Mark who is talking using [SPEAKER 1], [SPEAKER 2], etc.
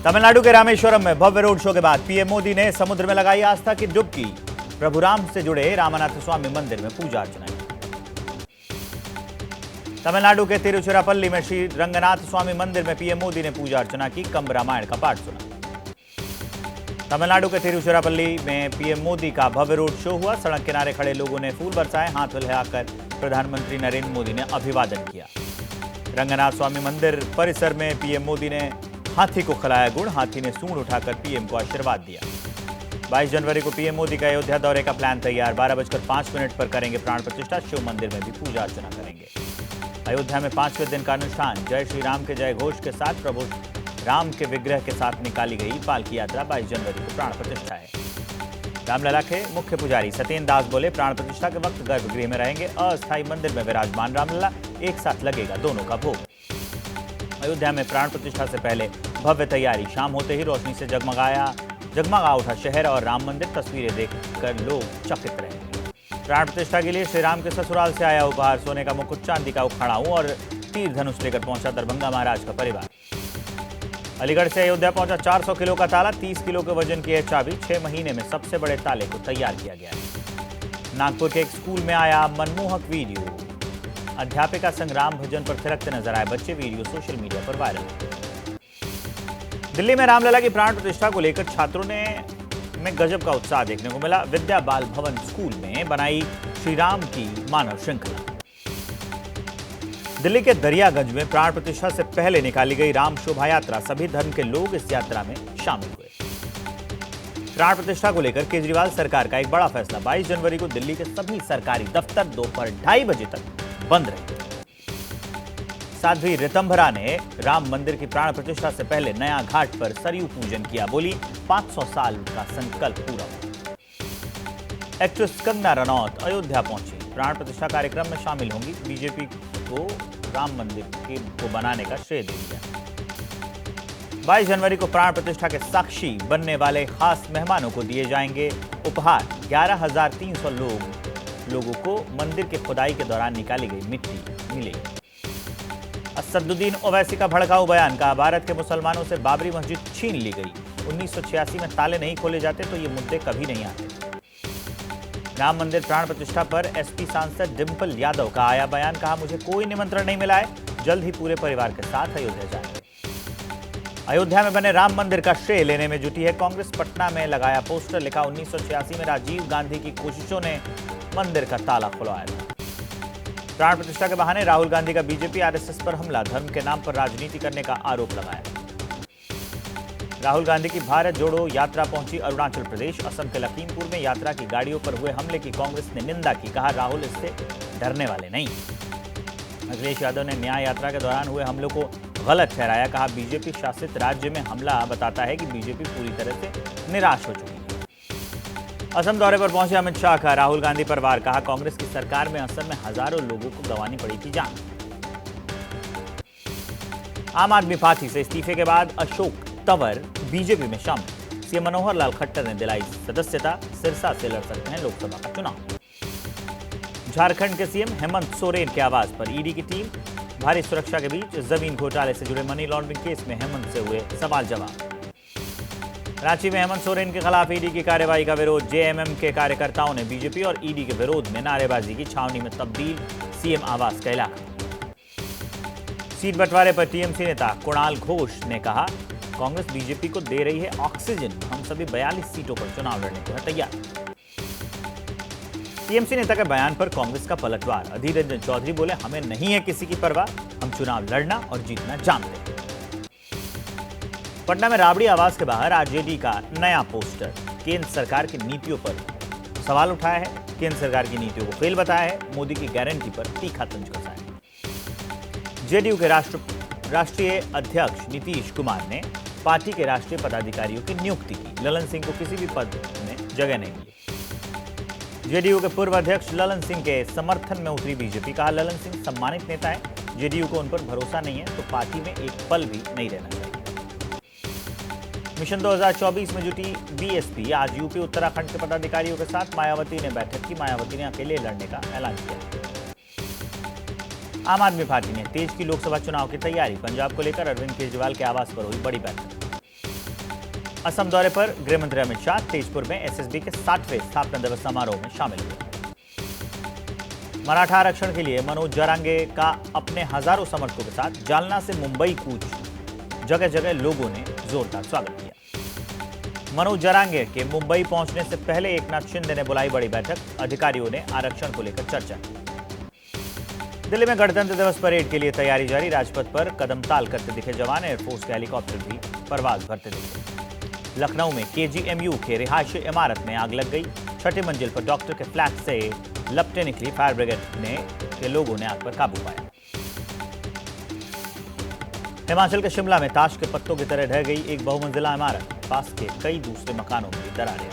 [SPEAKER 1] तमिलनाडु के रामेश्वरम में भव्य road show के बाद पीएम मोदी ने समुद्र में लगाई आस्था की डुबकी। प्रभु राम से जुड़े रामनाथ स्वामी मंदिर में पूजा अर्चना की। तमिलनाडु के तिरुचिरापल्ली में श्री रंगनाथ स्वामी मंदिर में पीएम मोदी ने पूजा अर्चना की, कंब रामायण का पाठ सुना। तमिलनाडु के तिरुचिरापल्ली में पीएम मोदी का भव्य रोड शो हुआ। सड़क किनारे खड़े लोगों ने फूल बरसाए, हाथ हिलाकर प्रधानमंत्री नरेंद्र मोदी ने अभिवादन किया। रंगनाथ स्वामी मंदिर परिसर में पीएम मोदी ने हाथी को खिलाया गुड़, हाथी ने सूंड उठाकर पीएम को आशीर्वाद दिया। 22 जनवरी को पीएम मोदी का अयोध्या दौरे का प्लान तैयार। 12:05 पर करेंगे प्राण प्रतिष्ठा। शिव मंदिर में भी पूजा अर्चना करेंगे। अयोध्या में 5वें दिन का अनुष्ठान। जय श्री राम के जय घोष के साथ प्रभु राम के विग्रह के साथ निकाली गई पालकी यात्रा। 22 जनवरी को प्राण प्रतिष्ठा है। रामलला के मुख्य पुजारी सत्येंद्र दास बोले, प्राण प्रतिष्ठा के वक्त गर्भगृह में रहेंगे अस्थायी मंदिर में विराजमान रामलला, एक साथ लगेगा दोनों का भोग। अयोध्या में प्राण प्रतिष्ठा से पहले भव्य तैयारी। शाम होते ही रोशनी से जगमगा उठा शहर और राम मंदिर। तस्वीरें देखकर लोग चकित रहे। प्राण प्रतिष्ठा के लिए श्री राम के ससुराल से आया उपहार, सोने का मुकुट, चांदी का उखाड़ाऊं और तीर धनुष लेकर पहुंचा दरभंगा महाराज का परिवार। अलीगढ़ से अयोध्या पहुंचा 400 किलो का ताला, 30 किलो के वजन की है चाबी। 6 महीने में सबसे बड़े ताले को तैयार किया गया है। नागपुर के एक स्कूल में आया मनमोहक वीडियो। अध्यापिका संग राम भजन पर थिरकते नजर आए बच्चे। वीडियो सोशल मीडिया पर वायरल। दिल्ली में रामलला की प्राण प्रतिष्ठा को लेकर छात्रों में गजब का उत्साह देखने को मिला। विद्या बाल भवन स्कूल में बनाई श्री राम की मानव श्रृंखला। दिल्ली के दरियागंज में प्राण प्रतिष्ठा से पहले निकाली गई राम शोभा यात्रा। सभी धर्म के लोग इस यात्रा में शामिल हुए। प्राण प्रतिष्ठा को लेकर केजरीवाल सरकार का एक बड़ा फैसला। 22 जनवरी को दिल्ली के सभी सरकारी दफ्तर दोपहर 2:30 बजे तक बंद रहे। साध्वी ऋतंभरा ने राम मंदिर की प्राण प्रतिष्ठा से पहले नया घाट पर सरयू पूजन किया। बोली, 500 साल का संकल्प पूरा हुआ। एक्ट्रेस कंगना रनौत अयोध्या पहुंची। प्राण प्रतिष्ठा कार्यक्रम में शामिल होंगी। बीजेपी को राम मंदिर को बनाने का श्रेय दे दिया। 22 जनवरी को प्राण प्रतिष्ठा के साक्षी बनने वाले खास मेहमानों को दिए जाएंगे उपहार। 11,300 लोगों को मंदिर के खुदाई के दौरान निकाली गई मिट्टी मिलेगी। असदुद्दीन ओवैसी का भड़काऊ बयान। कहा, भारत के मुसलमानों से बाबरी मस्जिद छीन ली गई। 1986 में ताले नहीं खोले जाते तो ये मुद्दे कभी नहीं आते। राम मंदिर प्राण प्रतिष्ठा पर एसपी सांसद डिंपल यादव का आया बयान। कहा, मुझे कोई निमंत्रण नहीं मिला है, जल्द ही पूरे परिवार के साथ अयोध्या जाएंगे। अयोध्या में बने राम मंदिर का श्रेय लेने में जुटी है कांग्रेस। पटना में लगाया पोस्टर, लिखा, 1986 में राजीव गांधी की कोशिशों ने मंदिर का ताला खुलवाया था। प्राण प्रतिष्ठा के बहाने राहुल गांधी का बीजेपी आरएसएस पर हमला। धर्म के नाम पर राजनीति करने का आरोप लगाया। राहुल गांधी की भारत जोड़ो यात्रा पहुंची अरुणाचल प्रदेश। असम के लखीमपुर में यात्रा की गाड़ियों पर हुए हमले की कांग्रेस ने निंदा की। कहा, राहुल इससे डरने वाले नहीं। अखिलेश यादव ने न्याय यात्रा के दौरान हुए हमलों को गलत ठहराया। कहा, बीजेपी शासित राज्य में हमला बताता है कि बीजेपी पूरी तरह से निराश हो चुकी है। असम दौरे पर पहुंचे अमित शाह का राहुल गांधी पर वार। कहा, कांग्रेस की सरकार में असम में हजारों लोगों को गंवानी पड़ी थी जान। आम आदमी पार्टी से इस्तीफे के बाद अशोक तंवर बीजेपी में शामिल। सीएम मनोहर लाल खट्टर ने दिलाई सदस्यता। सिरसा से लड़ सकते हैं लोकसभा का चुनाव। झारखंड के सीएम हेमंत सोरेन के आवास पर ईडी की टीम। भारी सुरक्षा के बीच जमीन घोटाले से जुड़े मनी लॉन्ड्रिंग केस में हेमंत से हुए सवाल जवाब। रांची में हेमंत सोरेन के खिलाफ ईडी की कार्रवाई का विरोध। जेएमएम के कार्यकर्ताओं ने बीजेपी और ईडी के विरोध में नारेबाजी की। छावनी में तब्दील सीएम आवास का इलाका। सीट बंटवारे पर टीएमसी नेता कुणाल घोष ने कहा, कांग्रेस बीजेपी को दे रही है ऑक्सीजन, हम सभी 42 सीटों पर चुनाव लड़ने को है तैयार। टीएमसी नेता के बयान पर कांग्रेस का पलटवार। अधीर रंजन चौधरी बोले, हमें नहीं है किसी की परवाह, हम चुनाव लड़ना और जीतना जानते हैं। पटना में राबड़ी आवास के बाहर आरजेडी का नया पोस्टर। केंद्र सरकार की नीतियों पर सवाल उठाया है। केंद्र सरकार की नीतियों को फेल बताया है। मोदी की गारंटी पर तीखा तंज कसा है। जेडीयू के राष्ट्रीय अध्यक्ष नीतीश कुमार ने पार्टी के राष्ट्रीय पदाधिकारियों की नियुक्ति की। ललन सिंह को किसी भी पद में जगह नहीं मिली। जेडीयू के पूर्व अध्यक्ष ललन सिंह के समर्थन में उतरी बीजेपी। कहा, ललन सिंह सम्मानित नेता है, जेडीयू को उन पर भरोसा नहीं है तो पार्टी में एक पल भी नहीं रहना चाहिए। मिशन 2024 में जुटी बीएसपी। आज यूपी उत्तराखंड के पदाधिकारियों के साथ मायावती ने बैठक की। मायावती ने अकेले लड़ने का ऐलान किया। आम आदमी पार्टी ने तेज की लोकसभा चुनाव की तैयारी। पंजाब को लेकर अरविंद केजरीवाल के आवास पर हुई बड़ी बैठक। असम दौरे पर गृह मंत्री अमित शाह तेजपुर में एसएसबी के 60वें स्थापना दिवस समारोह में शामिल हुए। मराठा आरक्षण के लिए मनोज जरांगे का अपने हजारों समर्थकों के साथ जालना से मुंबई कूच, जगह जगह लोगों ने जोरदार स्वागत किया। मनोज जरांगे के मुंबई पहुंचने से पहले एकनाथ शिंदे ने बुलाई बड़ी बैठक, अधिकारियों ने आरक्षण को लेकर चर्चा की। दिल्ली में गणतंत्र दिवस परेड के लिए तैयारी जारी, राजपथ पर कदमताल करते दिखे जवान, एयरफोर्स के हेलीकॉप्टर भी परवाज भरते दिखे। लखनऊ में केजीएमयू के रिहायशी इमारत में आग लग गई, छठी मंजिल पर डॉक्टर के फ्लैट से लपटे निकली फायर ब्रिगेड के लोगों ने आग पर काबू पाया। हिमाचल के शिमला में ताश के पत्तों की तरह ढह गई एक बहुमंजिला इमारत, पास के कई दूसरे मकानों में दरारें।